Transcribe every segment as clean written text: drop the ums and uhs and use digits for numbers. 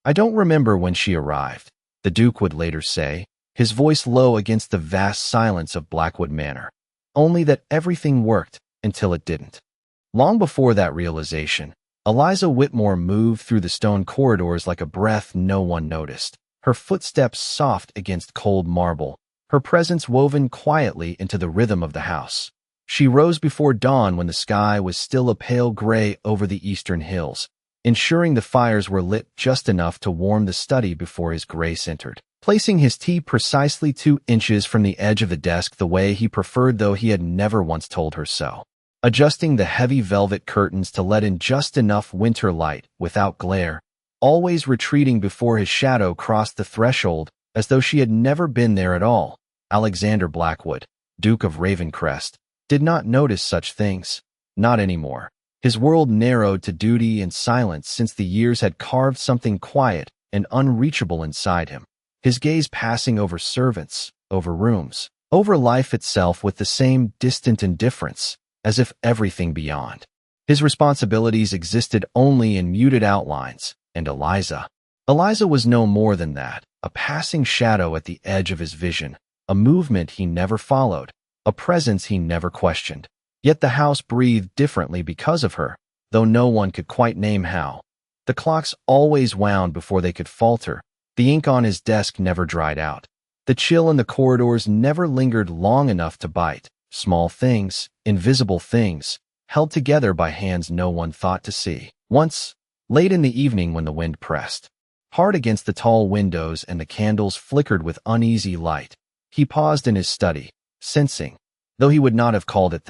"I don't remember when she arrived," the Duke would later say, his voice low against the vast silence of Blackwood Manor. Only that everything worked until it didn't. Long before that realization, Eliza Whitmore moved through the stone corridors like a breath no one noticed, her footsteps soft against cold marble, her presence woven quietly into the rhythm of the house. She rose before dawn when the sky was still a pale gray over the eastern hills, ensuring the fires were lit just enough to warm the study before His Grace entered, placing his tea precisely 2 inches from the edge of the desk the way he preferred, though he had never once told her so. Adjusting the heavy velvet curtains to let in just enough winter light without glare, always retreating before his shadow crossed the threshold as though she had never been there at all. Alexander Blackwood, Duke of Ravencrest, did not notice such things. Not anymore. His world narrowed to duty and silence since the years had carved something quiet and unreachable inside him, his gaze passing over servants, over rooms, over life itself with the same distant indifference, as if everything beyond his responsibilities existed only in muted outlines. And Eliza was no more than that, a passing shadow at the edge of his vision, a movement he never followed, a presence he never questioned. Yet the house breathed differently because of her, though no one could quite name how. The clocks always wound before they could falter, the ink on his desk never dried out, the chill in the corridors never lingered long enough to bite. Small things, invisible things, held together by hands no one thought to see. Once, late in the evening when the wind pressed hard against the tall windows and the candles flickered with uneasy light, he paused in his study, sensing, though he would not have called it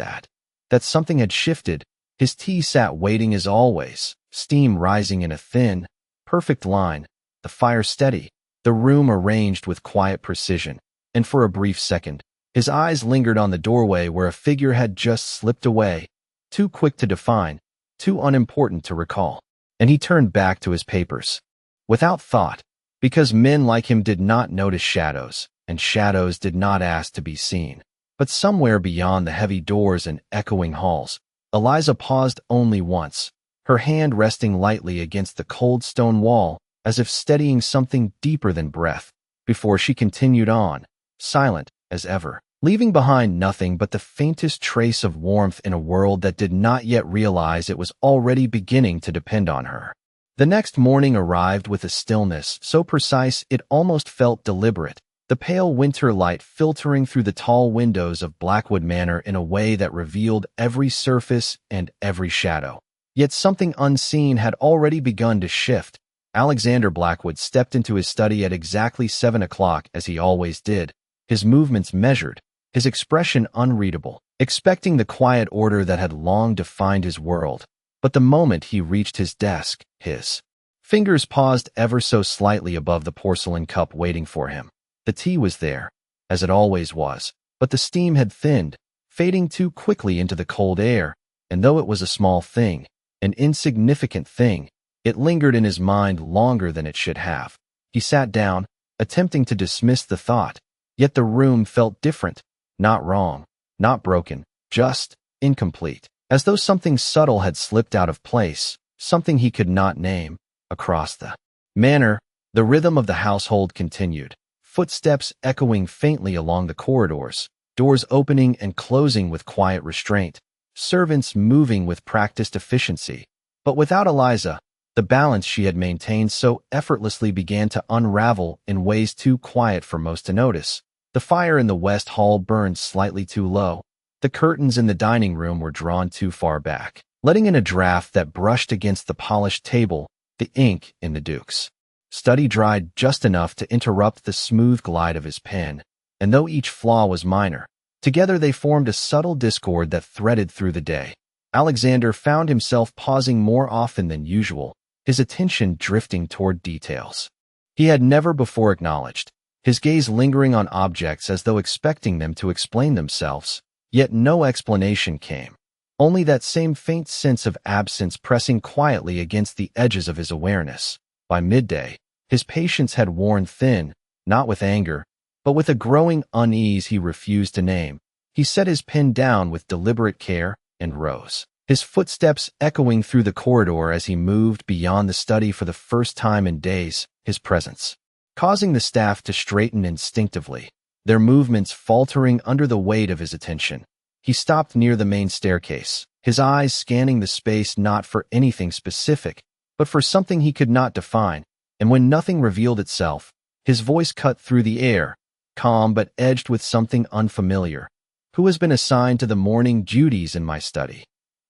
that something had shifted. His tea sat waiting as always, steam rising in a thin, perfect line, the fire steady, the room arranged with quiet precision, and for a brief second, his eyes lingered on the doorway where a figure had just slipped away, too quick to define, too unimportant to recall. And he turned back to his papers, without thought, because men like him did not notice shadows, and shadows did not ask to be seen. But somewhere beyond the heavy doors and echoing halls, Eliza paused only once, her hand resting lightly against the cold stone wall, as if steadying something deeper than breath, before she continued on, silent as ever, leaving behind nothing but the faintest trace of warmth in a world that did not yet realize it was already beginning to depend on her. The next morning arrived with a stillness so precise it almost felt deliberate, the pale winter light filtering through the tall windows of Blackwood Manor in a way that revealed every surface and every shadow. Yet something unseen had already begun to shift. Alexander Blackwood stepped into his study at exactly 7 o'clock, as he always did, his movements measured, his expression unreadable, expecting the quiet order that had long defined his world. But the moment he reached his desk, his fingers paused ever so slightly above the porcelain cup waiting for him. The tea was there, as it always was, but the steam had thinned, fading too quickly into the cold air, and though it was a small thing, an insignificant thing, it lingered in his mind longer than it should have. He sat down, attempting to dismiss the thought, yet the room felt different, not wrong, not broken, just incomplete, as though something subtle had slipped out of place, something he could not name. Across the manor, the rhythm of the household continued, footsteps echoing faintly along the corridors, doors opening and closing with quiet restraint, servants moving with practiced efficiency. But without Eliza, the balance she had maintained so effortlessly began to unravel in ways too quiet for most to notice. The fire in the west hall burned slightly too low. The curtains in the dining room were drawn too far back, letting in a draft that brushed against the polished table. The ink in the Duke's study dried just enough to interrupt the smooth glide of his pen, and though each flaw was minor, together they formed a subtle discord that threaded through the day. Alexander found himself pausing more often than usual, his attention drifting toward details he had never before acknowledged, his gaze lingering on objects as though expecting them to explain themselves. Yet no explanation came, only that same faint sense of absence pressing quietly against the edges of his awareness. By midday, his patience had worn thin, not with anger, but with a growing unease he refused to name. He set his pen down with deliberate care and rose, his footsteps echoing through the corridor as he moved beyond the study for the first time in days, his presence causing the staff to straighten instinctively, their movements faltering under the weight of his attention. He stopped near the main staircase, his eyes scanning the space not for anything specific, but for something he could not define, and when nothing revealed itself, his voice cut through the air, calm but edged with something unfamiliar. Who has been assigned to the morning duties in my study?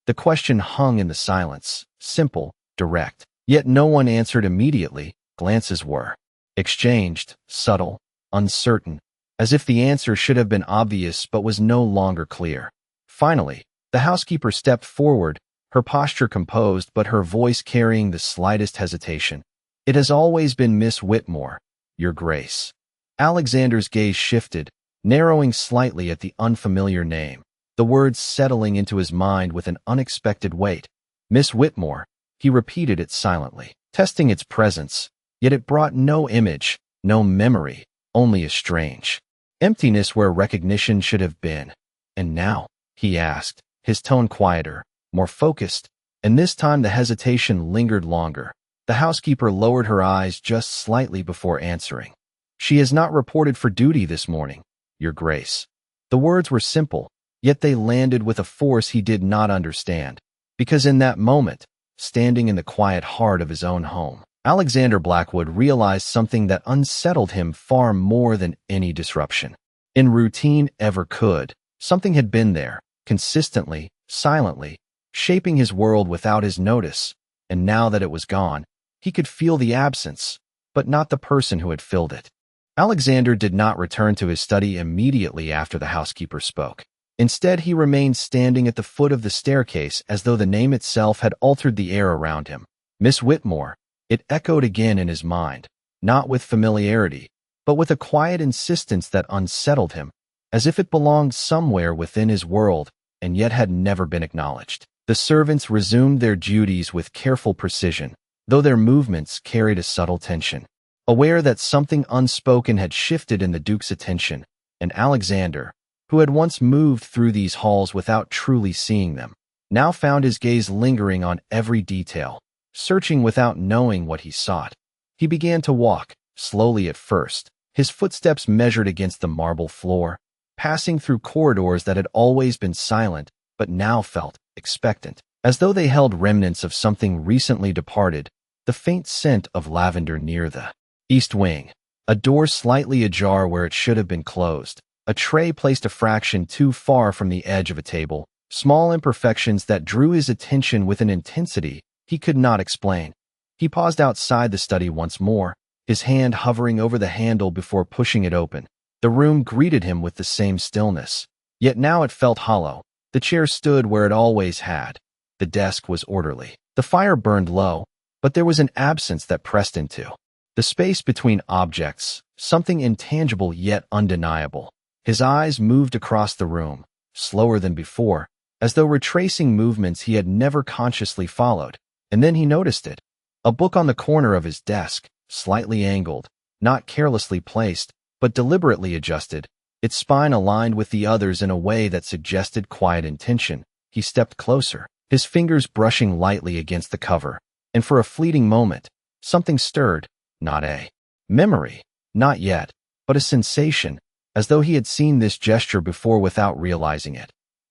The question hung in the silence, simple, direct, yet no one answered immediately. Glances were exchanged, subtle, uncertain, as if the answer should have been obvious but was no longer clear. Finally, the housekeeper stepped forward, her posture composed but her voice carrying the slightest hesitation. It has always been Miss Whitmore, Your Grace. Alexander's gaze shifted, narrowing slightly at the unfamiliar name, the words settling into his mind with an unexpected weight. Miss Whitmore, he repeated it silently, testing its presence, yet it brought no image, no memory, only a strange emptiness where recognition should have been. And now, he asked, his tone quieter, more focused, and this time the hesitation lingered longer. The housekeeper lowered her eyes just slightly before answering. She has not reported for duty this morning, Your Grace. The words were simple, yet they landed with a force he did not understand, because in that moment, standing in the quiet heart of his own home, Alexander Blackwood realized something that unsettled him far more than any disruption in routine ever could. Something had been there, consistently, silently, shaping his world without his notice, and now that it was gone, he could feel the absence, but not the person who had filled it. Alexander did not return to his study immediately after the housekeeper spoke. Instead, he remained standing at the foot of the staircase as though the name itself had altered the air around him. Miss Whitmore. It echoed again in his mind, not with familiarity, but with a quiet insistence that unsettled him, as if it belonged somewhere within his world and yet had never been acknowledged. The servants resumed their duties with careful precision, though their movements carried a subtle tension. Aware that something unspoken had shifted in the Duke's attention, and Alexander, who had once moved through these halls without truly seeing them, now found his gaze lingering on every detail, searching without knowing what he sought. He began to walk, slowly at first, his footsteps measured against the marble floor, passing through corridors that had always been silent but now felt expectant, as though they held remnants of something recently departed, the faint scent of lavender near the east wing, a door slightly ajar where it should have been closed, a tray placed a fraction too far from the edge of a table, small imperfections that drew his attention with an intensity he could not explain. He paused outside the study once more, his hand hovering over the handle before pushing it open. The room greeted him with the same stillness, yet now it felt hollow. The chair stood where it always had. The desk was orderly. The fire burned low, but there was an absence that pressed into the space between objects, something intangible yet undeniable. His eyes moved across the room, slower than before, as though retracing movements he had never consciously followed. And then he noticed it. A book on the corner of his desk, slightly angled, not carelessly placed, but deliberately adjusted, its spine aligned with the others in a way that suggested quiet intention. He stepped closer, his fingers brushing lightly against the cover, and for a fleeting moment, something stirred, not a memory, not yet, but a sensation, as though he had seen this gesture before without realizing it.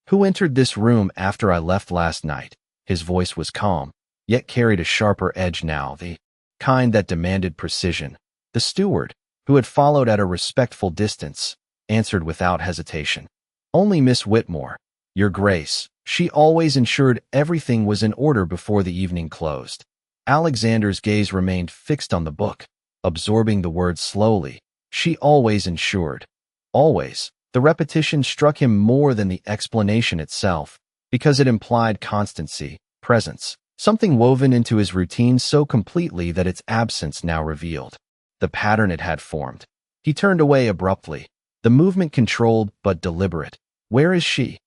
Who entered this room after I left last night? His voice was calm, yet carried a sharper edge now, the kind that demanded precision. The steward, who had followed at a respectful distance, answered without hesitation. Only Miss Whitmore, Your Grace. She always ensured everything was in order before the evening closed. Alexander's gaze remained fixed on the book, absorbing the words slowly. She always ensured. Always. The repetition struck him more than the explanation itself, because it implied constancy, presence, something woven into his routine so completely that its absence now revealed the pattern it had formed. He turned away abruptly, the movement controlled but deliberate. Where is she?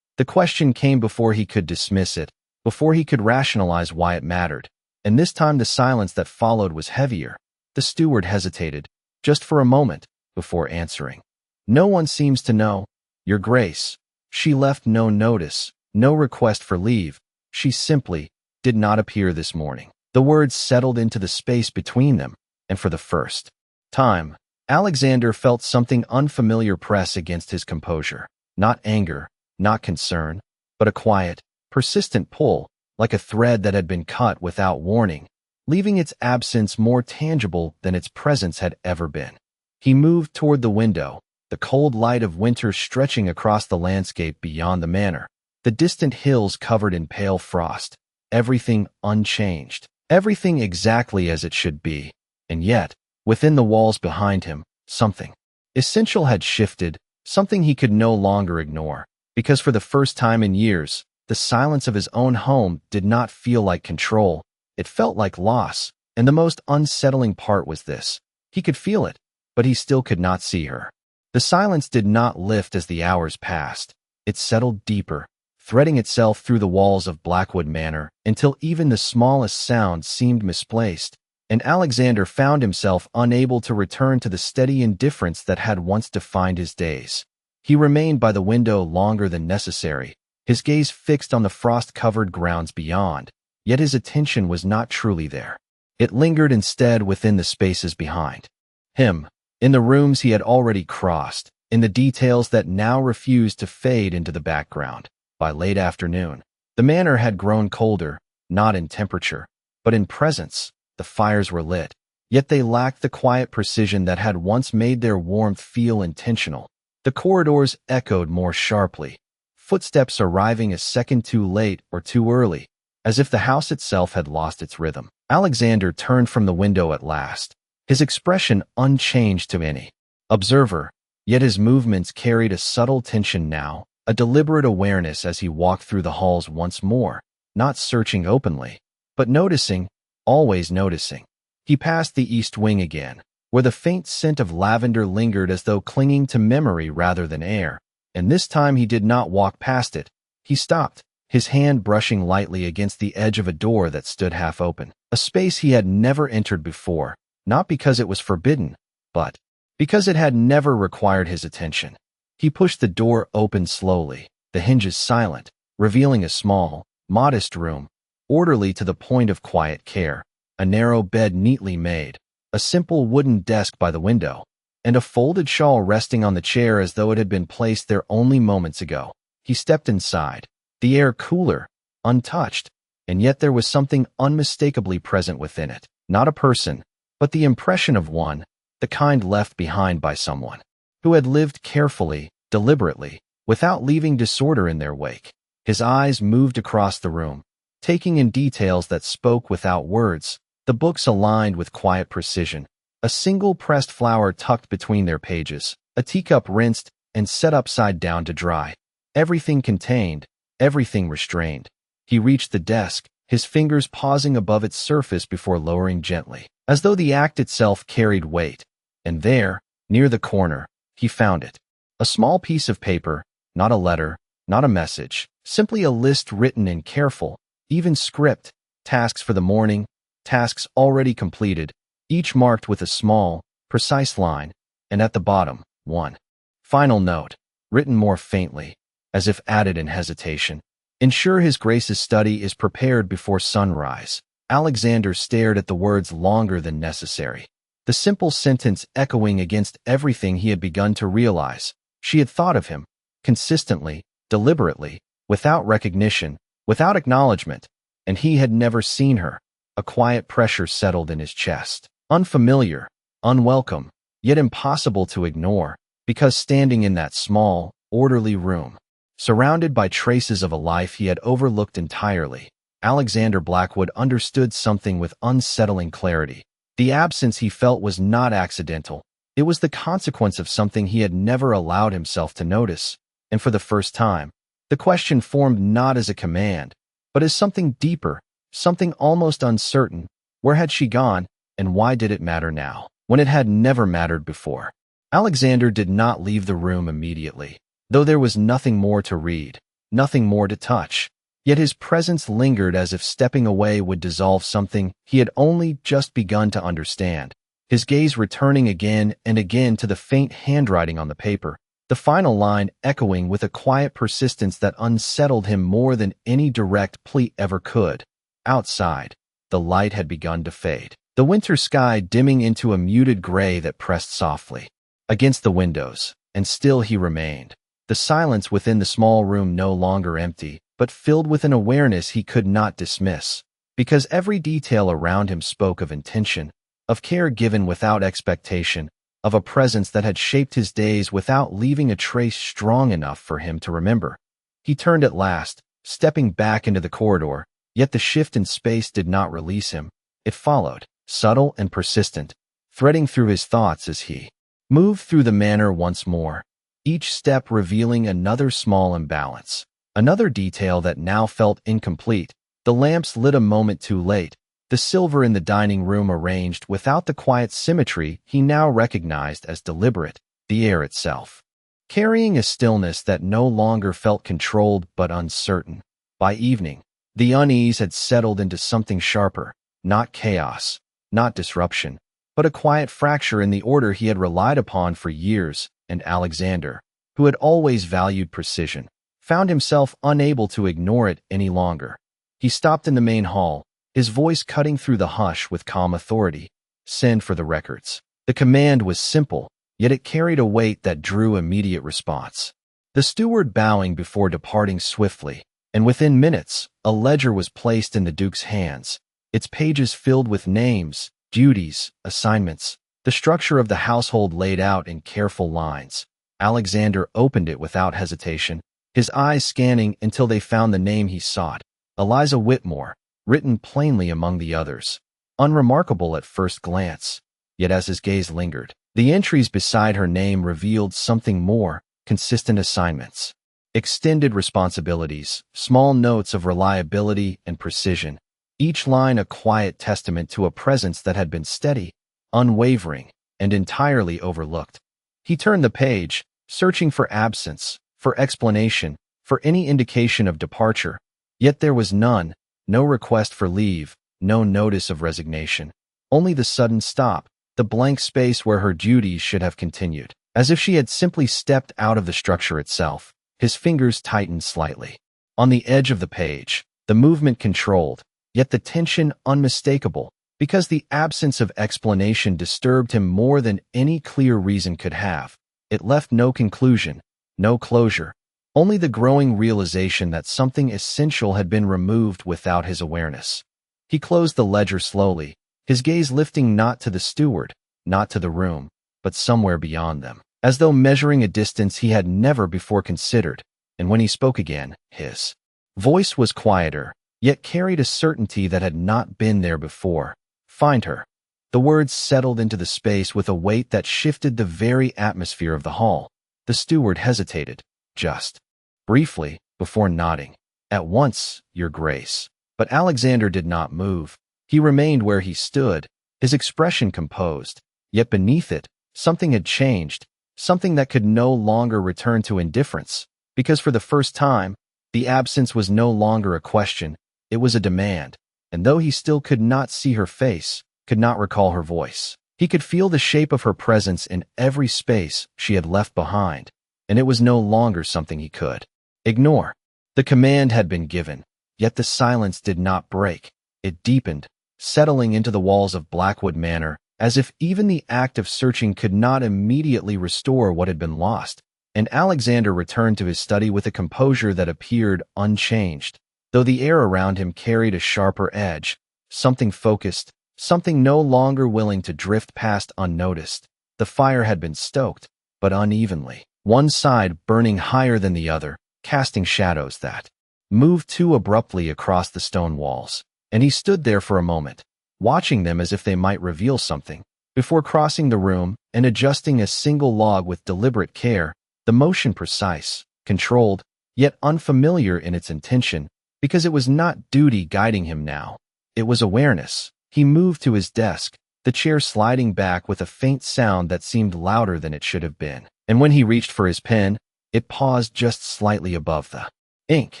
The question came before he could dismiss it, before he could rationalize why it mattered, and this time the silence that followed was heavier. The steward hesitated, just for a moment, before answering. No one seems to know, Your Grace. She left no notice, no request for leave, She simply did not appear this morning. The words settled into the space between them, and for the first time, Alexander felt something unfamiliar press against his composure. Not anger, not concern, but a quiet, persistent pull, like a thread that had been cut without warning, leaving its absence more tangible than its presence had ever been. He moved toward the window, the cold light of winter stretching across the landscape beyond the manor, the distant hills covered in pale frost, everything unchanged, everything exactly as it should be. And yet, within the walls behind him, something essential had shifted, something he could no longer ignore, because for the first time in years, the silence of his own home did not feel like control. It felt like loss, and the most unsettling part was this. He could feel it, but he still could not see her. The silence did not lift as the hours passed. It settled deeper, threading itself through the walls of Blackwood Manor until even the smallest sound seemed misplaced, and Alexander found himself unable to return to the steady indifference that had once defined his days. He remained by the window longer than necessary, his gaze fixed on the frost-covered grounds beyond, yet his attention was not truly there. It lingered instead within the spaces behind him, in the rooms he had already crossed, in the details that now refused to fade into the background. By late afternoon, the manor had grown colder, not in temperature, but in presence. The fires were lit, yet they lacked the quiet precision that had once made their warmth feel intentional. The corridors echoed more sharply, footsteps arriving a second too late or too early, as if the house itself had lost its rhythm. Alexander turned from the window at last, his expression unchanged to any observer, yet his movements carried a subtle tension now, a deliberate awareness as he walked through the halls once more, not searching openly, but noticing, always noticing. He passed the east wing again, where the faint scent of lavender lingered as though clinging to memory rather than air, and this time he did not walk past it. He stopped, his hand brushing lightly against the edge of a door that stood half open, a space he had never entered before, not because it was forbidden, but because it had never required his attention. He pushed the door open slowly, the hinges silent, revealing a small, modest room, orderly to the point of quiet care, a narrow bed neatly made, a simple wooden desk by the window, and a folded shawl resting on the chair as though it had been placed there only moments ago. He stepped inside, the air cooler, untouched, and yet there was something unmistakably present within it. Not a person, but the impression of one, the kind left behind by someone who had lived carefully, deliberately, without leaving disorder in their wake. His eyes moved across the room, taking in details that spoke without words, the books aligned with quiet precision, a single pressed flower tucked between their pages, a teacup rinsed and set upside down to dry. Everything contained, everything restrained. He reached the desk, his fingers pausing above its surface before lowering gently, as though the act itself carried weight. And there, near the corner, he found it. A small piece of paper, not a letter, not a message, simply a list written in careful, even script, tasks for the morning, tasks already completed, each marked with a small, precise line, and at the bottom, one final note, written more faintly, as if added in hesitation. Ensure His Grace's study is prepared before sunrise. Alexander stared at the words longer than necessary, the simple sentence echoing against everything he had begun to realize. She had thought of him, consistently, deliberately, without recognition, without acknowledgement, and he had never seen her. A quiet pressure settled in his chest, unfamiliar, unwelcome, yet impossible to ignore, because standing in that small, orderly room, surrounded by traces of a life he had overlooked entirely, Alexander Blackwood understood something with unsettling clarity. The absence he felt was not accidental. It was the consequence of something he had never allowed himself to notice, and for the first time, the question formed not as a command, but as something deeper, something almost uncertain. Where had she gone, and why did it matter now, when it had never mattered before? Alexander did not leave the room immediately, though there was nothing more to read, nothing more to touch. Yet his presence lingered as if stepping away would dissolve something he had only just begun to understand, his gaze returning again and again to the faint handwriting on the paper, the final line echoing with a quiet persistence that unsettled him more than any direct plea ever could. Outside, the light had begun to fade, the winter sky dimming into a muted gray that pressed softly against the windows, and still he remained. The silence within the small room no longer empty, but filled with an awareness he could not dismiss, because every detail around him spoke of intention, of care given without expectation, of a presence that had shaped his days without leaving a trace strong enough for him to remember. He turned at last, stepping back into the corridor, yet the shift in space did not release him. It followed, subtle and persistent, threading through his thoughts as he moved through the manor once more, each step revealing another small imbalance, another detail that now felt incomplete. The lamps lit a moment too late, the silver in the dining room arranged without the quiet symmetry he now recognized as deliberate, the air itself carrying a stillness that no longer felt controlled but uncertain. By evening, the unease had settled into something sharper, not chaos, not disruption, but a quiet fracture in the order he had relied upon for years, and Alexander, who had always valued precision, found himself unable to ignore it any longer. He stopped in the main hall, his voice cutting through the hush with calm authority. "Send for the records." The command was simple, yet it carried a weight that drew immediate response. The steward bowing before departing swiftly, and within minutes, a ledger was placed in the Duke's hands, its pages filled with names, duties, assignments, the structure of the household laid out in careful lines. Alexander opened it without hesitation, his eyes scanning until they found the name he sought, Eliza Whitmore, written plainly among the others. Unremarkable at first glance, yet as his gaze lingered, the entries beside her name revealed something more: consistent assignments, extended responsibilities, small notes of reliability and precision, each line a quiet testament to a presence that had been steady, unwavering, and entirely overlooked. He turned the page, searching for absence, for explanation, for any indication of departure, yet there was none. No request for leave, no notice of resignation. Only the sudden stop, the blank space where her duties should have continued, as if she had simply stepped out of the structure itself. His fingers tightened slightly. On the edge of the page, the movement controlled, yet the tension unmistakable, because the absence of explanation disturbed him more than any clear reason could have. It left no conclusion, no closure. Only the growing realization that something essential had been removed without his awareness. He closed the ledger slowly, his gaze lifting not to the steward, not to the room, but somewhere beyond them, as though measuring a distance he had never before considered. And when he spoke again, his voice was quieter, yet carried a certainty that had not been there before. "Find her." The words settled into the space with a weight that shifted the very atmosphere of the hall. The steward hesitated, just briefly, before nodding. "At once, Your Grace." But Alexander did not move. He remained where he stood, his expression composed, yet beneath it, something had changed, something that could no longer return to indifference, because for the first time, the absence was no longer a question, it was a demand, and though he still could not see her face, could not recall her voice, he could feel the shape of her presence in every space she had left behind, and it was no longer something he could ignore. The command had been given, yet the silence did not break. It deepened, settling into the walls of Blackwood Manor, as if even the act of searching could not immediately restore what had been lost. And Alexander returned to his study with a composure that appeared unchanged, though the air around him carried a sharper edge, something focused, something no longer willing to drift past unnoticed. The fire had been stoked, but unevenly, one side burning higher than the other, casting shadows that moved too abruptly across the stone walls. And he stood there for a moment, watching them as if they might reveal something, before crossing the room and adjusting a single log with deliberate care, the motion precise, controlled, yet unfamiliar in its intention, because it was not duty guiding him now. It was awareness. He moved to his desk, the chair sliding back with a faint sound that seemed louder than it should have been. And when he reached for his pen, it paused just slightly above the ink,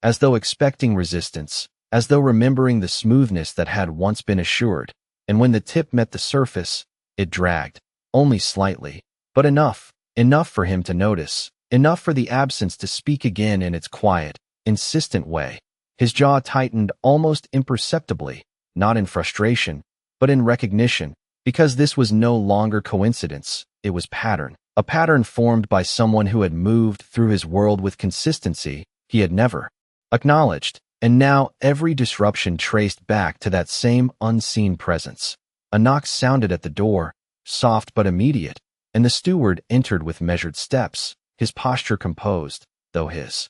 as though expecting resistance, as though remembering the smoothness that had once been assured. And when the tip met the surface, it dragged, only slightly, but enough for him to notice. enough for the absence to speak again in its quiet, insistent way. His jaw tightened almost imperceptibly, not in frustration, but in recognition, because this was no longer coincidence, it was pattern. A pattern formed by someone who had moved through his world with consistency he had never acknowledged, and now every disruption traced back to that same unseen presence. A knock sounded at the door, soft but immediate, and the steward entered with measured steps, his posture composed, though his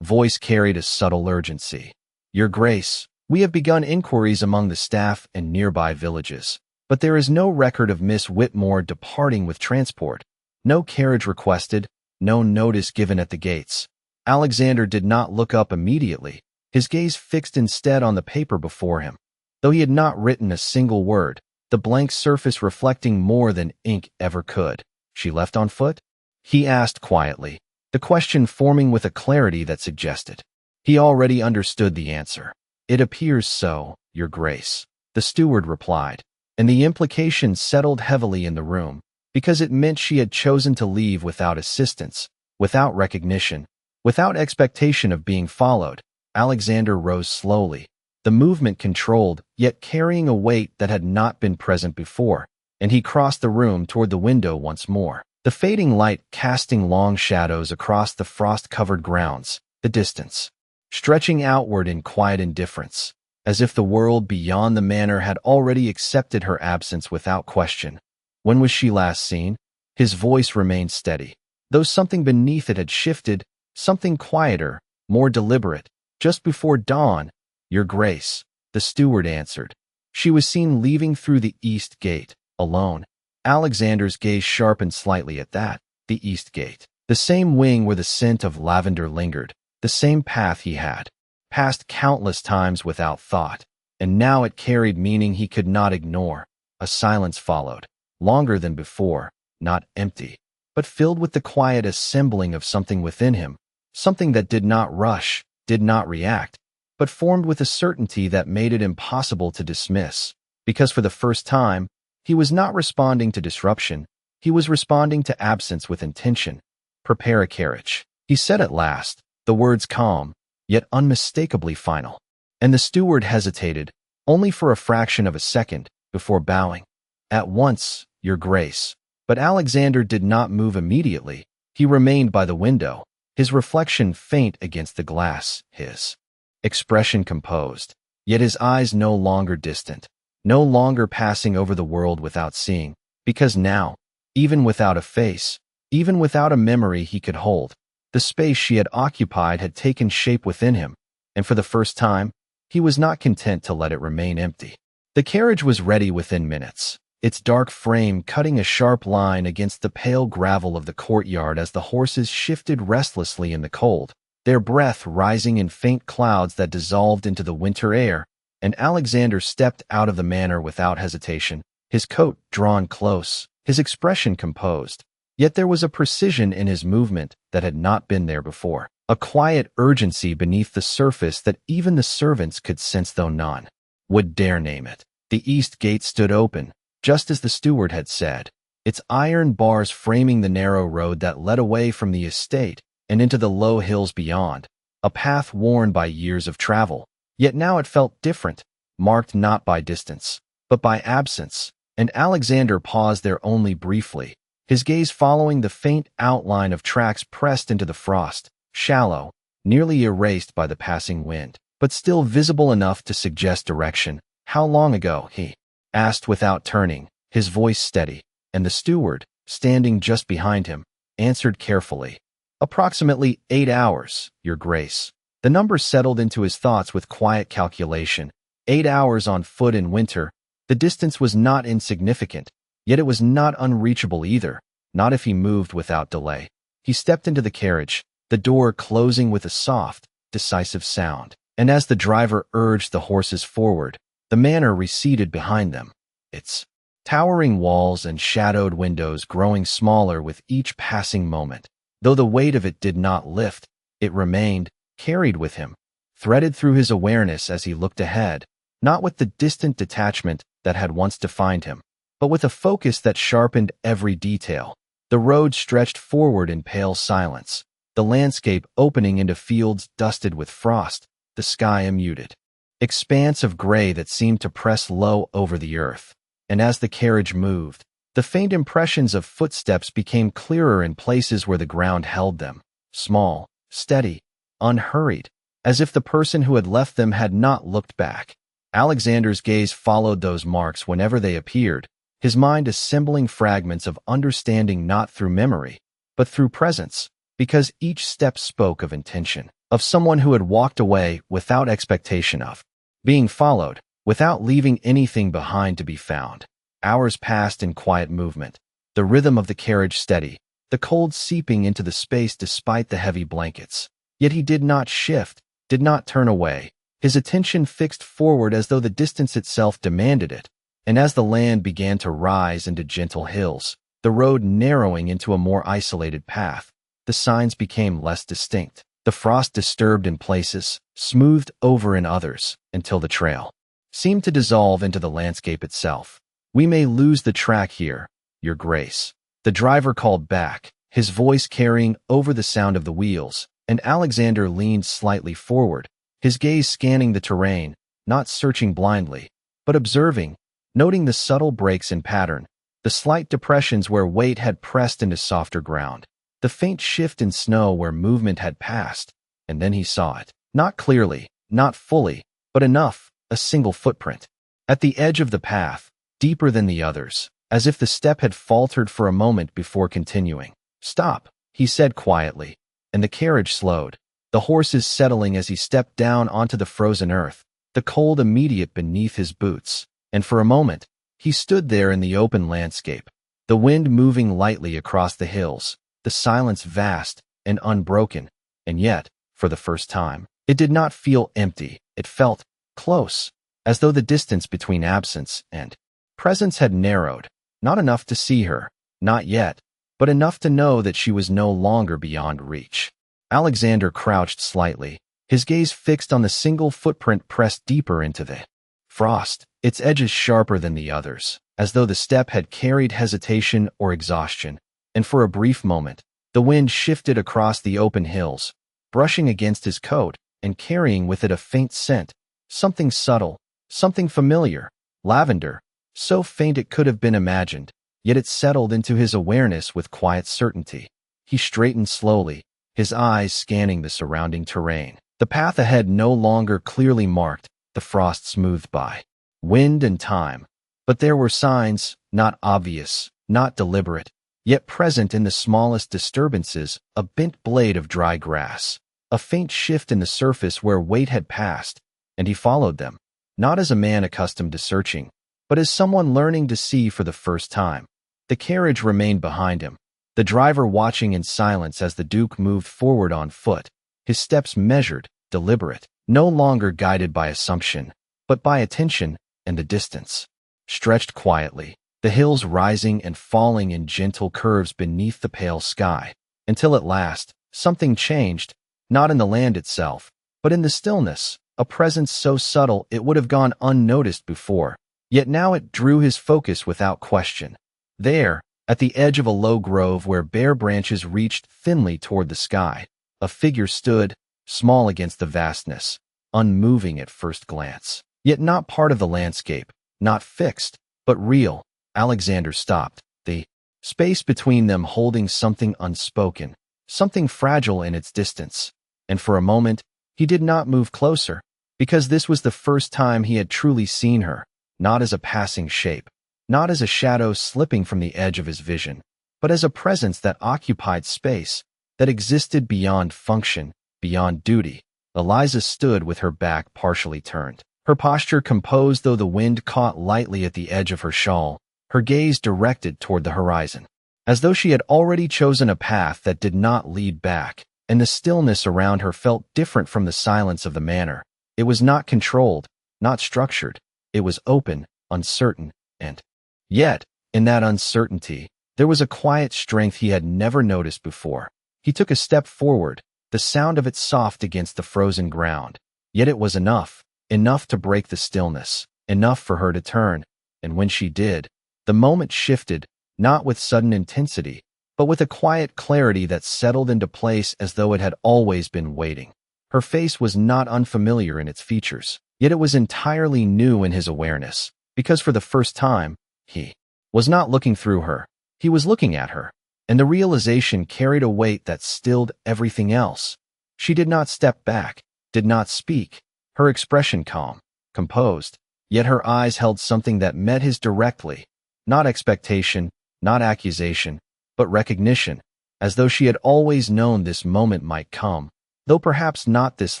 voice carried a subtle urgency. "Your Grace, we have begun inquiries among the staff and nearby villages, but there is no record of Miss Whitmore departing with transport. No carriage requested, no notice given at the gates." Alexander did not look up immediately, his gaze fixed instead on the paper before him. Though he had not written a single word, the blank surface reflecting more than ink ever could. "She left on foot?" he asked quietly, the question forming with a clarity that suggested he already understood the answer. "It appears so, Your Grace," the steward replied, and the implication settled heavily in the room, because it meant she had chosen to leave without assistance, without recognition, without expectation of being followed. Alexander rose slowly, the movement controlled, yet carrying a weight that had not been present before, and he crossed the room toward the window once more, the fading light casting long shadows across the frost-covered grounds, the distance stretching outward in quiet indifference, as if the world beyond the manor had already accepted her absence without question. "When was she last seen?" His voice remained steady, though something beneath it had shifted, something quieter, more deliberate. "Just before dawn, Your Grace," the steward answered. "She was seen leaving through the east gate, alone." Alexander's gaze sharpened slightly at that. The east gate. The same wing where the scent of lavender lingered, the same path he had passed countless times without thought, and now it carried meaning he could not ignore. A silence followed, longer than before, not empty, but filled with the quiet assembling of something within him, something that did not rush, did not react, but formed with a certainty that made it impossible to dismiss, because for the first time, he was not responding to disruption, he was responding to absence with intention. "Prepare a carriage," he said at last, the words calm, yet unmistakably final. And the steward hesitated, only for a fraction of a second, before bowing. "At once, Your Grace." But Alexander did not move immediately. He remained by the window, his reflection faint against the glass, his expression composed, yet his eyes no longer distant, no longer passing over the world without seeing, because now, even without a face, even without a memory he could hold, the space she had occupied had taken shape within him, and for the first time, he was not content to let it remain empty. The carriage was ready within minutes, its dark frame cutting a sharp line against the pale gravel of the courtyard as the horses shifted restlessly in the cold, their breath rising in faint clouds that dissolved into the winter air, and Alexander stepped out of the manor without hesitation, his coat drawn close, his expression composed. Yet there was a precision in his movement that had not been there before, a quiet urgency beneath the surface that even the servants could sense though none would dare name it. The east gate stood open, just as the steward had said, its iron bars framing the narrow road that led away from the estate and into the low hills beyond, a path worn by years of travel. Yet now it felt different, marked not by distance, but by absence, and Alexander paused there only briefly, his gaze following the faint outline of tracks pressed into the frost, shallow, nearly erased by the passing wind, but still visible enough to suggest direction. "How long ago?" he asked without turning, his voice steady, and the steward, standing just behind him, answered carefully. "Approximately 8 hours, Your Grace." The number settled into his thoughts with quiet calculation. 8 hours on foot in winter. The distance was not insignificant, yet it was not unreachable either, not if he moved without delay. He stepped into the carriage, the door closing with a soft, decisive sound, and as the driver urged the horses forward, the manor receded behind them, its towering walls and shadowed windows growing smaller with each passing moment. Though the weight of it did not lift, it remained, carried with him, threaded through his awareness as he looked ahead, not with the distant detachment that had once defined him, but with a focus that sharpened every detail. The road stretched forward in pale silence, the landscape opening into fields dusted with frost, the sky a muted expanse of gray that seemed to press low over the earth. And as the carriage moved, the faint impressions of footsteps became clearer in places where the ground held them, small, steady, unhurried, as if the person who had left them had not looked back. Alexander's gaze followed those marks whenever they appeared, his mind assembling fragments of understanding not through memory, but through presence, because each step spoke of intention, of someone who had walked away without expectation of being followed, without leaving anything behind to be found. Hours passed in quiet movement, the rhythm of the carriage steady, the cold seeping into the space despite the heavy blankets. Yet he did not shift, did not turn away, his attention fixed forward as though the distance itself demanded it. And as the land began to rise into gentle hills, the road narrowing into a more isolated path, the signs became less distinct. The frost disturbed in places, smoothed over in others, until the trail seemed to dissolve into the landscape itself. "We may lose the track here, Your Grace," the driver called back, his voice carrying over the sound of the wheels, and Alexander leaned slightly forward, his gaze scanning the terrain, not searching blindly, but observing, noting the subtle breaks in pattern, the slight depressions where weight had pressed into softer ground, the faint shift in snow where movement had passed. And then he saw it, not clearly, not fully, but enough, a single footprint. At the edge of the path, deeper than the others, as if the step had faltered for a moment before continuing. "Stop," he said quietly, and the carriage slowed, the horses settling as he stepped down onto the frozen earth, the cold immediate beneath his boots. And for a moment, he stood there in the open landscape, the wind moving lightly across the hills, the silence vast and unbroken, and yet, for the first time, it did not feel empty, it felt close, as though the distance between absence and presence had narrowed, not enough to see her, not yet, but enough to know that she was no longer beyond reach. Alexander crouched slightly, his gaze fixed on the single footprint pressed deeper into the frost, its edges sharper than the others, as though the step had carried hesitation or exhaustion. And for a brief moment, the wind shifted across the open hills, brushing against his coat and carrying with it a faint scent, something subtle, something familiar, lavender, so faint it could have been imagined, yet it settled into his awareness with quiet certainty. He straightened slowly, his eyes scanning the surrounding terrain. The path ahead no longer clearly marked, the frost smoothed by wind and time. But there were signs, not obvious, not deliberate, yet present in the smallest disturbances, a bent blade of dry grass, a faint shift in the surface where weight had passed, and he followed them, not as a man accustomed to searching, but as someone learning to see for the first time. The carriage remained behind him, the driver watching in silence as the Duke moved forward on foot, his steps measured, deliberate, no longer guided by assumption, but by attention and the distance. Stretched quietly, the hills rising and falling in gentle curves beneath the pale sky, until at last, something changed, not in the land itself, but in the stillness, a presence so subtle it would have gone unnoticed before, yet now it drew his focus without question. There, at the edge of a low grove where bare branches reached thinly toward the sky, a figure stood, small against the vastness, unmoving at first glance, yet not part of the landscape, not fixed, but real. Alexander stopped, the space between them holding something unspoken, something fragile in its distance. And for a moment, he did not move closer, because this was the first time he had truly seen her, not as a passing shape, not as a shadow slipping from the edge of his vision, but as a presence that occupied space, that existed beyond function, beyond duty. Eliza stood with her back partially turned, her posture composed though the wind caught lightly at the edge of her shawl, her gaze directed toward the horizon, as though she had already chosen a path that did not lead back, and the stillness around her felt different from the silence of the manor. It was not controlled, not structured, it was open, uncertain, and yet, in that uncertainty, there was a quiet strength he had never noticed before. He took a step forward, the sound of it soft against the frozen ground, yet it was enough to break the stillness, enough for her to turn, and when she did, the moment shifted, not with sudden intensity, but with a quiet clarity that settled into place as though it had always been waiting. Her face was not unfamiliar in its features, yet it was entirely new in his awareness, because for the first time, he was not looking through her. He was looking at her, and the realization carried a weight that stilled everything else. She did not step back, did not speak, her expression calm, composed, yet her eyes held something that met his directly, not expectation, not accusation, but recognition, as though she had always known this moment might come, though perhaps not this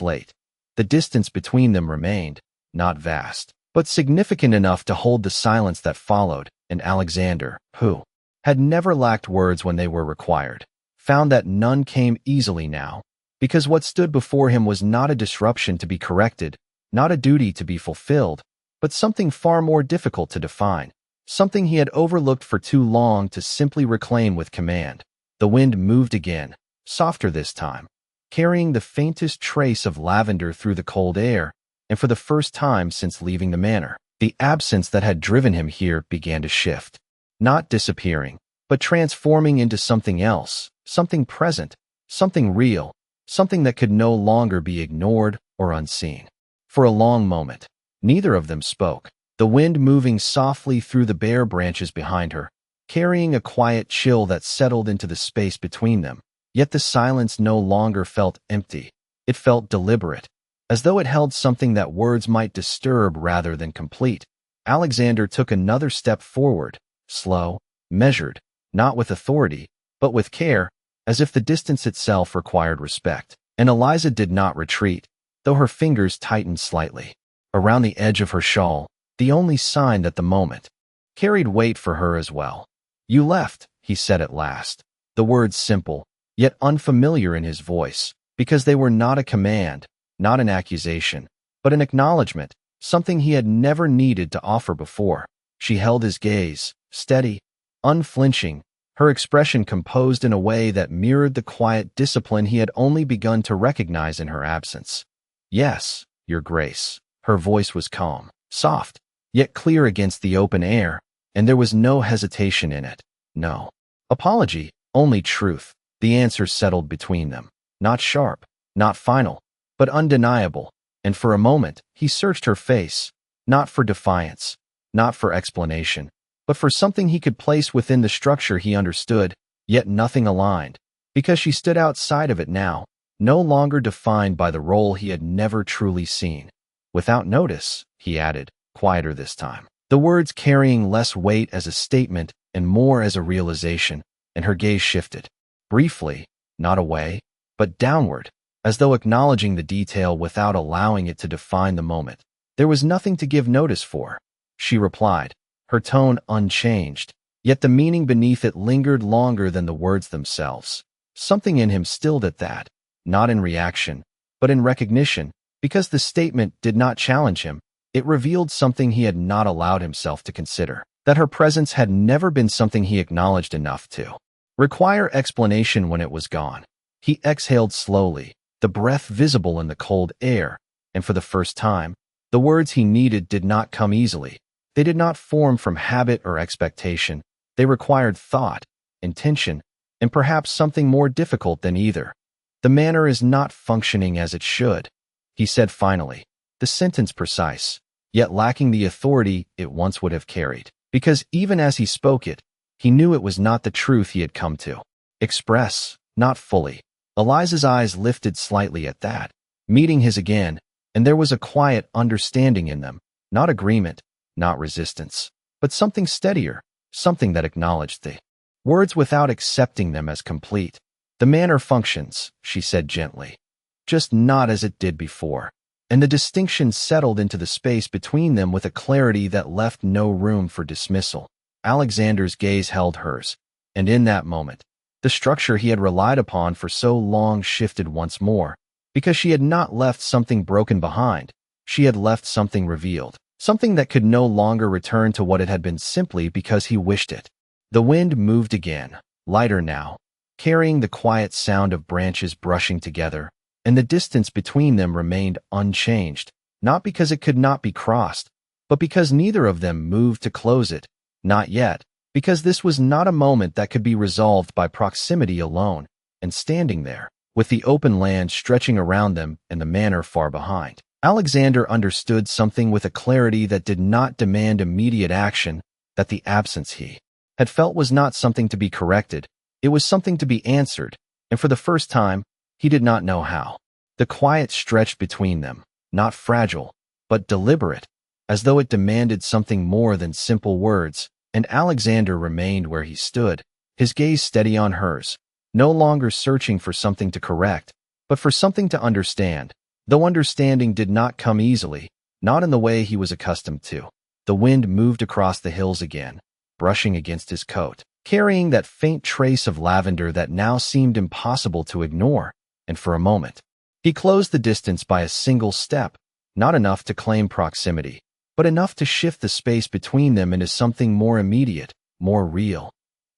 late. The distance between them remained, not vast, but significant enough to hold the silence that followed, and Alexander, who had never lacked words when they were required, found that none came easily now, because what stood before him was not a disruption to be corrected, not a duty to be fulfilled, but something far more difficult to define, something he had overlooked for too long to simply reclaim with command. The wind moved again, softer this time, carrying the faintest trace of lavender through the cold air, and for the first time since leaving the manor, the absence that had driven him here began to shift, not disappearing, but transforming into something else, something present, something real, something that could no longer be ignored or unseen. For a long moment, neither of them spoke, the wind moving softly through the bare branches behind her, carrying a quiet chill that settled into the space between them. Yet the silence no longer felt empty. It felt deliberate, as though it held something that words might disturb rather than complete. Alexander took another step forward, slow, measured, not with authority, but with care, as if the distance itself required respect. And Eliza did not retreat, though her fingers tightened slightly around the edge of her shawl, the only sign that the moment carried weight for her as well. "You left," he said at last, the words simple, yet unfamiliar in his voice, because they were not a command, not an accusation, but an acknowledgement, something he had never needed to offer before. She held his gaze, steady, unflinching, her expression composed in a way that mirrored the quiet discipline he had only begun to recognize in her absence. "Yes, Your Grace." Her voice was calm, soft, yet clear against the open air, and there was no hesitation in it, no apology, only truth. The answer settled between them, not sharp, not final, but undeniable, and for a moment he searched her face, not for defiance, not for explanation, but for something he could place within the structure he understood, yet nothing aligned, because she stood outside of it now, no longer defined by the role he had never truly seen. "Without notice," he added, quieter this time, the words carrying less weight as a statement and more as a realization, and her gaze shifted, briefly, not away, but downward, as though acknowledging the detail without allowing it to define the moment. "There was nothing to give notice for," she replied, her tone unchanged, yet the meaning beneath it lingered longer than the words themselves. Something in him stilled at that, not in reaction, but in recognition, because the statement did not challenge him. It revealed something he had not allowed himself to consider, that her presence had never been something he acknowledged enough to require explanation when it was gone. He exhaled slowly, the breath visible in the cold air, and for the first time, the words he needed did not come easily. They did not form from habit or expectation. They required thought, intention, and perhaps something more difficult than either. "The manor is not functioning as it should," he said finally, the sentence precise, yet lacking the authority it once would have carried, because even as he spoke it, he knew it was not the truth he had come to express, not fully. Eliza's eyes lifted slightly at that, meeting his again, and there was a quiet understanding in them, not agreement, not resistance, but something steadier, something that acknowledged the words without accepting them as complete. "The manor functions," she said gently, "just not as it did before." And the distinction settled into the space between them with a clarity that left no room for dismissal. Alexander's gaze held hers, and in that moment, the structure he had relied upon for so long shifted once more, because she had not left something broken behind. She had left something revealed, something that could no longer return to what it had been simply because he wished it. The wind moved again, lighter now, carrying the quiet sound of branches brushing together, and the distance between them remained unchanged, not because it could not be crossed, but because neither of them moved to close it, not yet, because this was not a moment that could be resolved by proximity alone, and standing there, with the open land stretching around them and the manor far behind, Alexander understood something with a clarity that did not demand immediate action, that the absence he had felt was not something to be corrected, it was something to be answered, and for the first time, he did not know how. The quiet stretched between them, not fragile, but deliberate, as though it demanded something more than simple words, and Alexander remained where he stood, his gaze steady on hers, no longer searching for something to correct, but for something to understand, though understanding did not come easily, not in the way he was accustomed to. The wind moved across the hills again, brushing against his coat, carrying that faint trace of lavender that now seemed impossible to ignore, and for a moment, he closed the distance by a single step, not enough to claim proximity, but enough to shift the space between them into something more immediate, more real.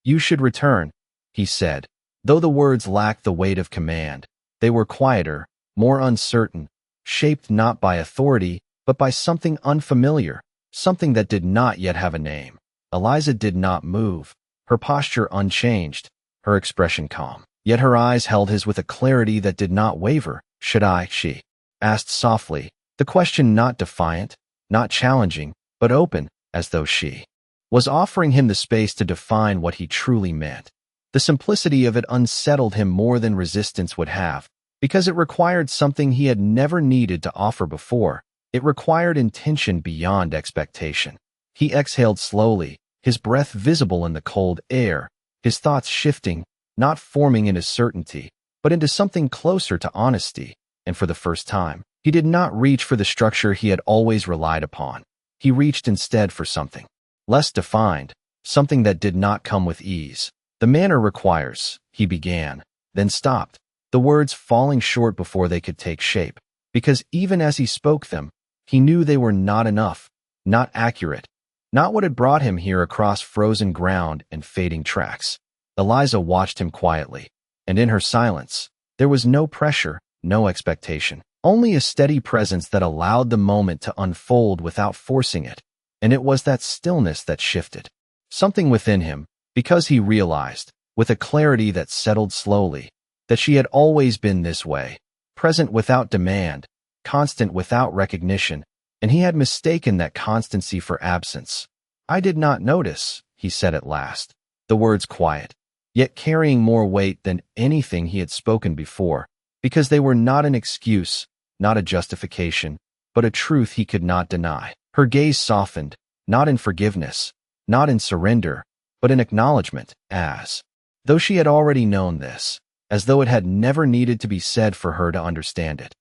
"You should return," he said, though the words lacked the weight of command. They were quieter, more uncertain, shaped not by authority, but by something unfamiliar, something that did not yet have a name. Eliza did not move, her posture unchanged, her expression calm. Yet her eyes held his with a clarity that did not waver. "Should I?" she asked softly, the question not defiant, not challenging, but open, as though she was offering him the space to define what he truly meant. The simplicity of it unsettled him more than resistance would have, because it required something he had never needed to offer before. It required intention beyond expectation. He exhaled slowly, his breath visible in the cold air, his thoughts shifting, not forming into certainty, but into something closer to honesty, and for the first time, he did not reach for the structure he had always relied upon. He reached instead for something less defined, something that did not come with ease. "The manner requires," he began, then stopped, the words falling short before they could take shape, because even as he spoke them, he knew they were not enough, not accurate, not what had brought him here across frozen ground and fading tracks. Eliza watched him quietly, and in her silence, there was no pressure, no expectation, only a steady presence that allowed the moment to unfold without forcing it, and it was that stillness that shifted something within him, because he realized, with a clarity that settled slowly, that she had always been this way, present without demand, constant without recognition, and he had mistaken that constancy for absence. "I did not notice," he said at last, the words quiet, yet carrying more weight than anything he had spoken before, because they were not an excuse, not a justification, but a truth he could not deny. Her gaze softened, not in forgiveness, not in surrender, but in acknowledgement, as though she had already known this, as though it had never needed to be said for her to understand it.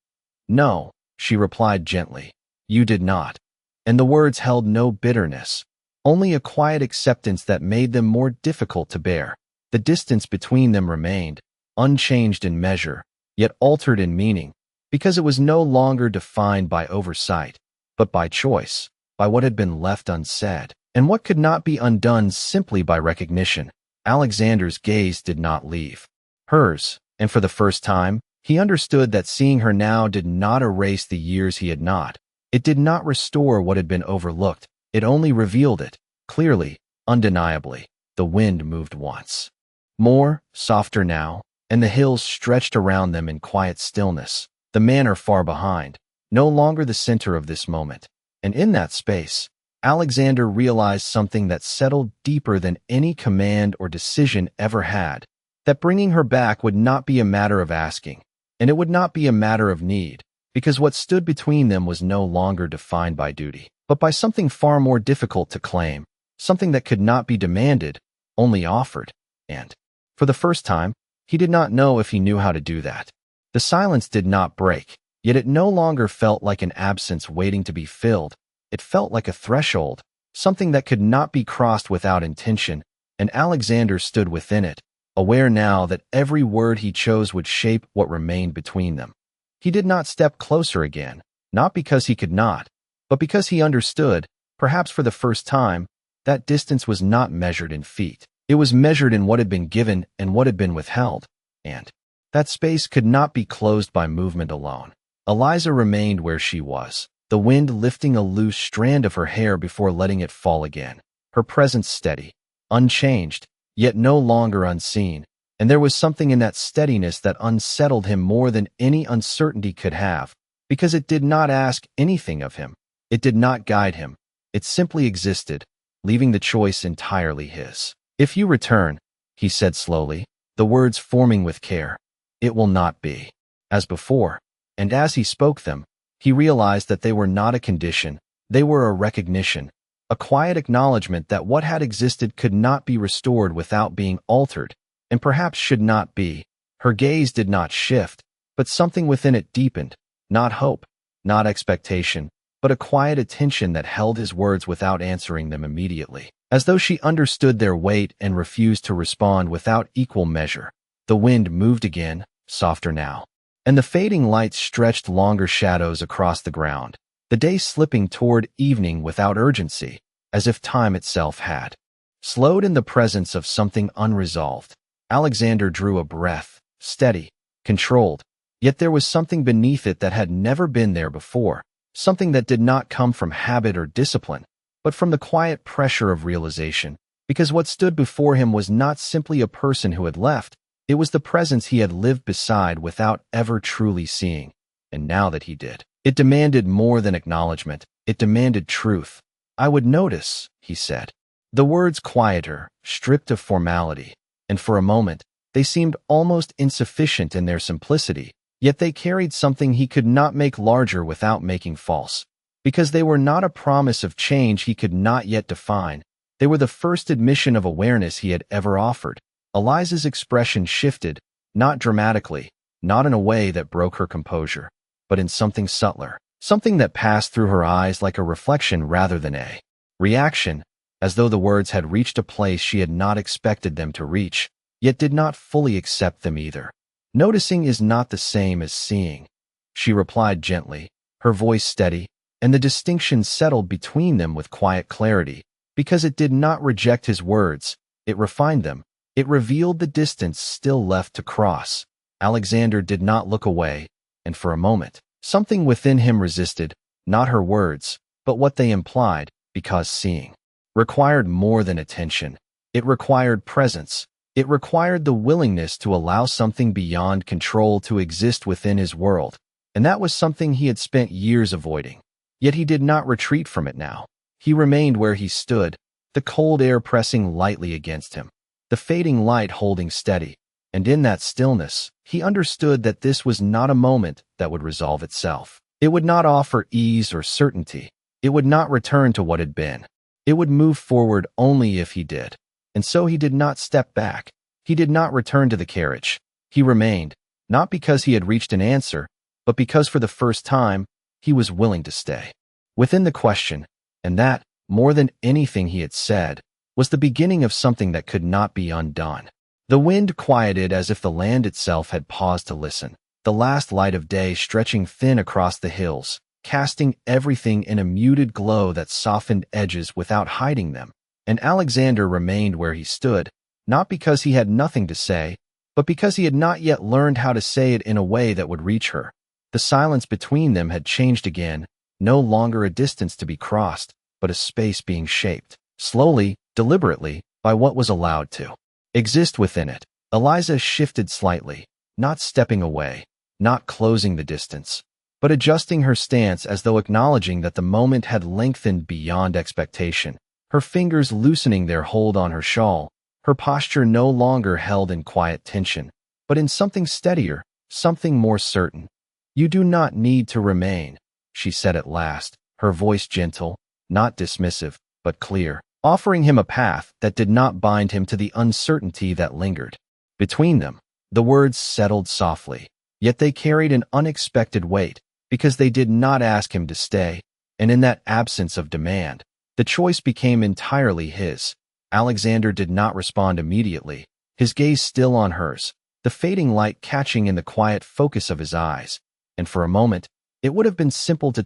"No," she replied gently, "you did not." And the words held no bitterness, only a quiet acceptance that made them more difficult to bear. The distance between them remained, unchanged in measure, yet altered in meaning, because it was no longer defined by oversight, but by choice, by what had been left unsaid, and what could not be undone simply by recognition. Alexander's gaze did not leave hers, and for the first time, he understood that seeing her now did not erase the years he had not. It did not restore what had been overlooked, it only revealed it, clearly, undeniably. The wind moved once more, softer now, and the hills stretched around them in quiet stillness, the manor far behind, no longer the center of this moment. And in that space, Alexander realized something that settled deeper than any command or decision ever had, that bringing her back would not be a matter of asking, and it would not be a matter of need, because what stood between them was no longer defined by duty, but by something far more difficult to claim, something that could not be demanded, only offered, and, for the first time, he did not know if he knew how to do that. The silence did not break, yet it no longer felt like an absence waiting to be filled. It felt like a threshold, something that could not be crossed without intention, and Alexander stood within it, aware now that every word he chose would shape what remained between them. He did not step closer again, not because he could not, but because he understood, perhaps for the first time, that distance was not measured in feet. It was measured in what had been given and what had been withheld, and that space could not be closed by movement alone. Eliza remained where she was, the wind lifting a loose strand of her hair before letting it fall again, her presence steady, unchanged, yet no longer unseen, and there was something in that steadiness that unsettled him more than any uncertainty could have, because it did not ask anything of him. It did not guide him. It simply existed, leaving the choice entirely his. "If you return," he said slowly, the words forming with care, "it will not be as before." And as he spoke them, he realized that they were not a condition, they were a recognition, a quiet acknowledgement that what had existed could not be restored without being altered, and perhaps should not be. Her gaze did not shift, but something within it deepened, not hope, not expectation, but a quiet attention that held his words without answering them immediately, as though she understood their weight and refused to respond without equal measure. The wind moved again, softer now, and the fading lights stretched longer shadows across the ground, the day slipping toward evening without urgency, as if time itself had slowed in the presence of something unresolved. Alexander drew a breath, steady, controlled, yet there was something beneath it that had never been there before, something that did not come from habit or discipline, but from the quiet pressure of realization, because what stood before him was not simply a person who had left, it was the presence he had lived beside without ever truly seeing. And now that he did, it demanded more than acknowledgement, it demanded truth. "I would notice," he said. The words quieter, stripped of formality, and for a moment, they seemed almost insufficient in their simplicity, yet they carried something he could not make larger without making false. Because they were not a promise of change he could not yet define, they were the first admission of awareness he had ever offered. Eliza's expression shifted, not dramatically, not in a way that broke her composure, but in something subtler, something that passed through her eyes like a reflection rather than a reaction, as though the words had reached a place she had not expected them to reach, yet did not fully accept them either. "Noticing is not the same as seeing," she replied gently, her voice steady, and the distinction settled between them with quiet clarity, because it did not reject his words, it refined them. It revealed the distance still left to cross. Alexander did not look away, and for a moment, something within him resisted, not her words, but what they implied, because seeing required more than attention. It required presence. It required the willingness to allow something beyond control to exist within his world, and that was something he had spent years avoiding. Yet he did not retreat from it now. He remained where he stood, the cold air pressing lightly against him, the fading light holding steady, and in that stillness, he understood that this was not a moment that would resolve itself. It would not offer ease or certainty. It would not return to what had been. It would move forward only if he did. And so he did not step back. He did not return to the carriage. He remained, not because he had reached an answer, but because for the first time, he was willing to stay within the question, and that, more than anything he had said, was the beginning of something that could not be undone. The wind quieted as if the land itself had paused to listen, the last light of day stretching thin across the hills, casting everything in a muted glow that softened edges without hiding them. And Alexander remained where he stood, not because he had nothing to say, but because he had not yet learned how to say it in a way that would reach her. The silence between them had changed again, no longer a distance to be crossed, but a space being shaped, slowly, deliberately, by what was allowed to exist within it. Eliza shifted slightly, not stepping away, not closing the distance, but adjusting her stance as though acknowledging that the moment had lengthened beyond expectation. Her fingers loosening their hold on her shawl, her posture no longer held in quiet tension, but in something steadier, something more certain. "You do not need to remain," she said at last, her voice gentle, not dismissive, but clear, offering him a path that did not bind him to the uncertainty that lingered. Between them, the words settled softly, yet they carried an unexpected weight, because they did not ask him to stay, and in that absence of demand, the choice became entirely his. Alexander did not respond immediately, his gaze still on hers, the fading light catching in the quiet focus of his eyes, and for a moment, it would have been simple to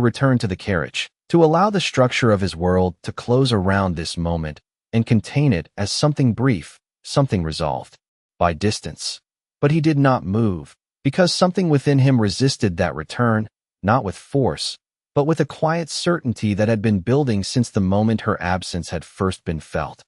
return to the carriage, to allow the structure of his world to close around this moment and contain it as something brief, something resolved by distance. But he did not move, because something within him resisted that return, not with force, but with a quiet certainty that had been building since the moment her absence had first been felt.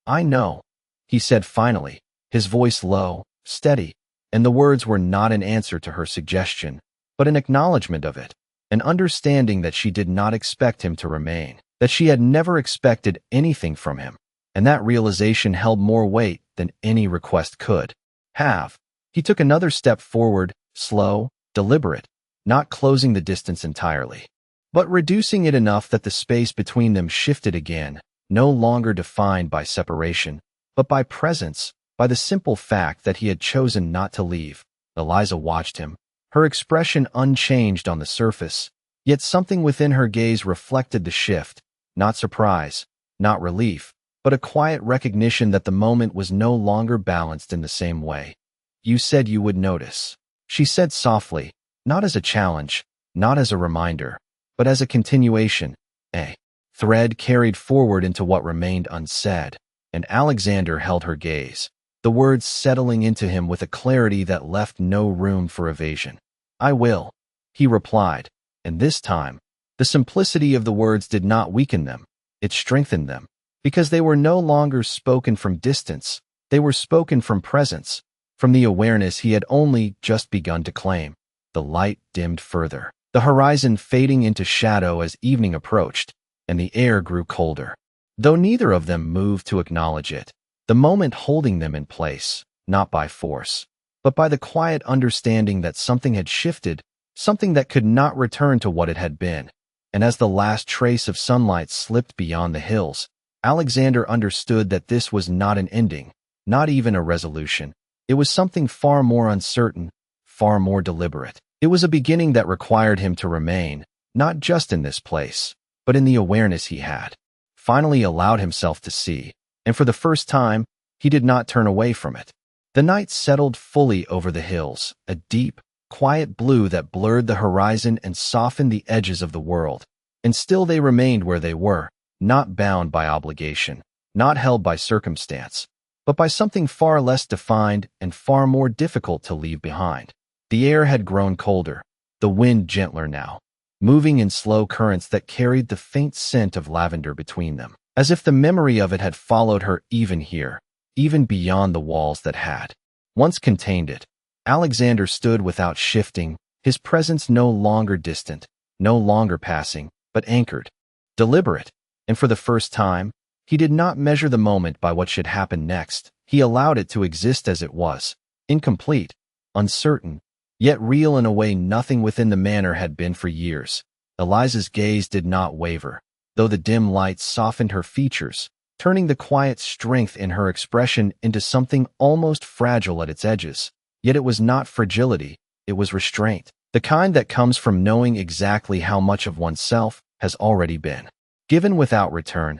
I know, he said finally, his voice low, steady, and the words were not an answer to her suggestion, but an acknowledgement of it, an understanding that she did not expect him to remain, that she had never expected anything from him, and that realization held more weight than any request could have. He took another step forward, slow, deliberate, not closing the distance entirely, but reducing it enough that the space between them shifted again, no longer defined by separation, but by presence, by the simple fact that he had chosen not to leave. Eliza watched him, her expression unchanged on the surface, yet something within her gaze reflected the shift, not surprise, not relief, but a quiet recognition that the moment was no longer balanced in the same way. You said you would notice, she said softly, not as a challenge, not as a reminder, but as a continuation, a thread carried forward into what remained unsaid, and Alexander held her gaze, the words settling into him with a clarity that left no room for evasion. I will, he replied, and this time, the simplicity of the words did not weaken them, it strengthened them, because they were no longer spoken from distance, they were spoken from presence, from the awareness he had only just begun to claim. The light dimmed further, the horizon fading into shadow as evening approached, and the air grew colder. Though neither of them moved to acknowledge it, the moment holding them in place, not by force, but by the quiet understanding that something had shifted, something that could not return to what it had been. And as the last trace of sunlight slipped beyond the hills, Alexander understood that this was not an ending, not even a resolution. It was something far more uncertain, far more deliberate. It was a beginning that required him to remain, not just in this place, but in the awareness he had finally allowed himself to see, and for the first time, he did not turn away from it. The night settled fully over the hills, a deep, quiet blue that blurred the horizon and softened the edges of the world, and still they remained where they were, not bound by obligation, not held by circumstance, but by something far less defined and far more difficult to leave behind. The air had grown colder, the wind gentler now, moving in slow currents that carried the faint scent of lavender between them, as if the memory of it had followed her even here, even beyond the walls that had once contained it. Alexander stood without shifting, his presence no longer distant, no longer passing, but anchored, deliberate, and for the first time, he did not measure the moment by what should happen next. He allowed it to exist as it was, incomplete, uncertain, yet real in a way nothing within the manor had been for years. Eliza's gaze did not waver, though the dim light softened her features, turning the quiet strength in her expression into something almost fragile at its edges. Yet it was not fragility, it was restraint, the kind that comes from knowing exactly how much of oneself has already been given without return.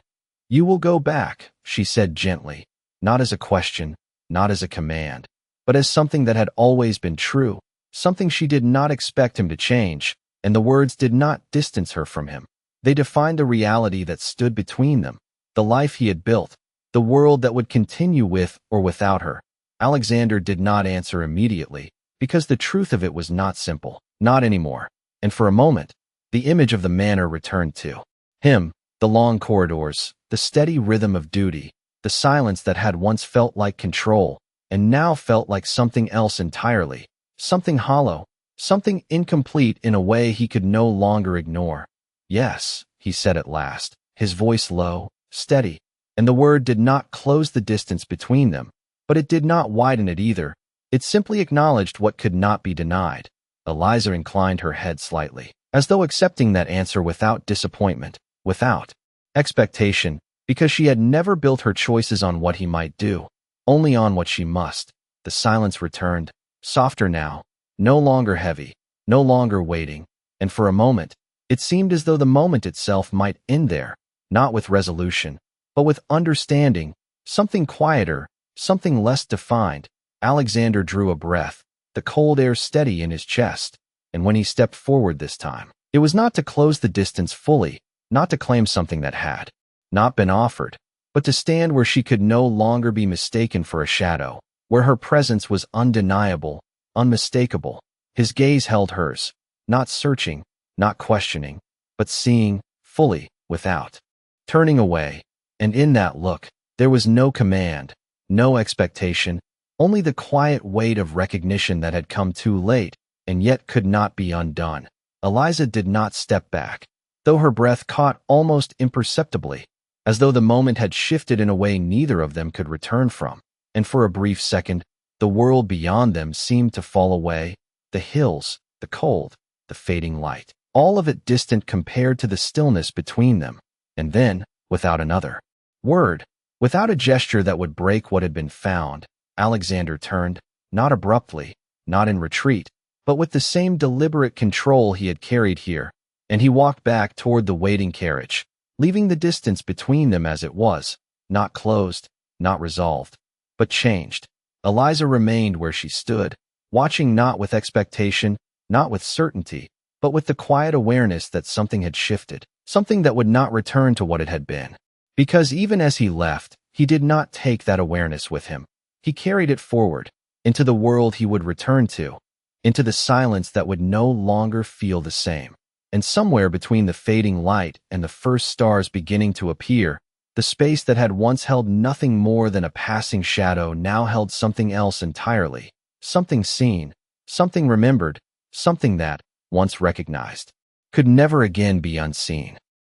You will go back, she said gently, not as a question, not as a command, but as something that had always been true, something she did not expect him to change, and the words did not distance her from him. They defined the reality that stood between them, the life he had built, the world that would continue with or without her. Alexander did not answer immediately, because the truth of it was not simple, not anymore, and for a moment, the image of the manor returned to him, the long corridors, the steady rhythm of duty, the silence that had once felt like control, and now felt like something else entirely, something hollow, something incomplete in a way he could no longer ignore. Yes, he said at last, his voice low, steady, and the word did not close the distance between them, but it did not widen it either. It simply acknowledged what could not be denied. Eliza inclined her head slightly, as though accepting that answer without disappointment, without expectation, because she had never built her choices on what he might do, only on what she must. The silence returned, softer now, no longer heavy, no longer waiting, and for a moment, it seemed as though the moment itself might end there, not with resolution, but with understanding, something quieter, something less defined. Alexander drew a breath, the cold air steady in his chest, and when he stepped forward this time, it was not to close the distance fully, not to claim something that had not been offered, but to stand where she could no longer be mistaken for a shadow, where her presence was undeniable, unmistakable. His gaze held hers, not searching, not questioning, but seeing, fully, without turning away. And in that look, There was no command, no expectation, only the quiet weight of recognition that had come too late and yet could not be undone. Eliza did not step back, though her breath caught almost imperceptibly, as though the moment had shifted in a way neither of them could return from. And for a brief second, the world beyond them seemed to fall away, the hills, the cold, the fading light, all of it distant compared to the stillness between them. And then, without another word, without a gesture that would break what had been found, Alexander turned, not abruptly, not in retreat, but with the same deliberate control he had carried here, and he walked back toward the waiting carriage, leaving the distance between them as it was, not closed, not resolved, but changed. Eliza remained where she stood, watching not with expectation, not with certainty, but with the quiet awareness that something had shifted, something that would not return to what it had been. Because even as he left, he did not take that awareness with him. He carried it forward, into the world he would return to, into the silence that would no longer feel the same. And somewhere between the fading light and the first stars beginning to appear, the space that had once held nothing more than a passing shadow now held something else entirely, something seen, something remembered, something that, once recognized, could never again be unseen.